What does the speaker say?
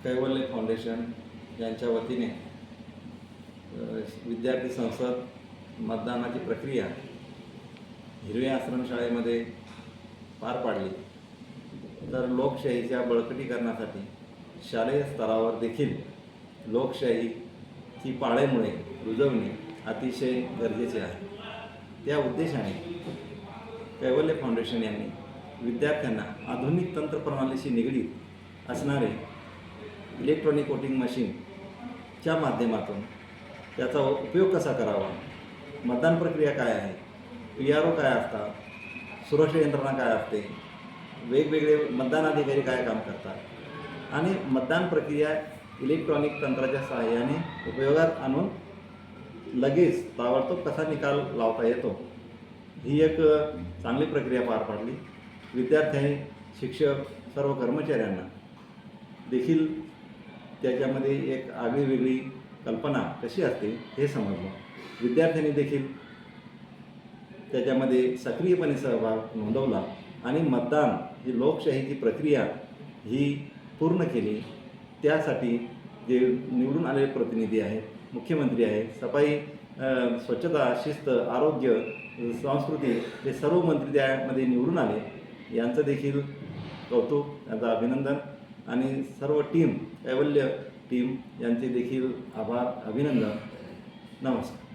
कैवल्य foundation यांच्या वतीने विद्यार्थी संसद मतदानाची प्रक्रिया हिरव्या आश्रमशाळेमध्ये पार पाडली। तर लोकशाहीच्या बळकटीकरणासाठी शालेय स्तरावर देखील लोकशाहीची पाळेमुळे रुजवणे अतिशय गरजेचे आहे। त्या उद्देशाने कैवल्य फाउंडेशन यांनी विद्यार्थ्यांना आधुनिक तंत्रप्रणालीशी निगडीत असणारे इलेक्ट्रॉनिक वोटिंग मशीनच्या माध्यमातून त्याचा उपयोग कसा करावा, मतदान प्रक्रिया काय आहे, PRO काय असतात, सुरक्षा यंत्रणा काय असते, वेगवेगळे मतदान अधिकारी काय काम करतात आणि मतदान प्रक्रिया इलेक्ट्रॉनिक तंत्राच्या सहाय्याने उपयोगात आणून लगेच ताबडतोब कसा निकाल लावता येतो, ही एक चांगली प्रक्रिया पार पाडली। विद्यार्थी, शिक्षक, सर्व कर्मचाऱ्यांना देखील त्याच्यामध्ये एक आगळीवेगळी कल्पना कशी असते हे समजलं। विद्यार्थ्यांनी देखील त्याच्यामध्ये सक्रियपणे सहभाग नोंदवला आणि मतदान ही लोकशाहीची प्रक्रिया ही पूर्ण केली। त्यासाठी जे निवडून आलेले प्रतिनिधी आहेत, मुख्यमंत्री आहेत, सफाई, स्वच्छता, शिस्त, आरोग्य, संस्कृती हे सर्व मंत्री त्यामध्ये निवडून आले, यांचं देखील कौतुक, यांचं अभिनंदन आणि सर्व टीम, कैवल्य टीम यांचे देखील आभार, अभिनंदन। नमस्कार।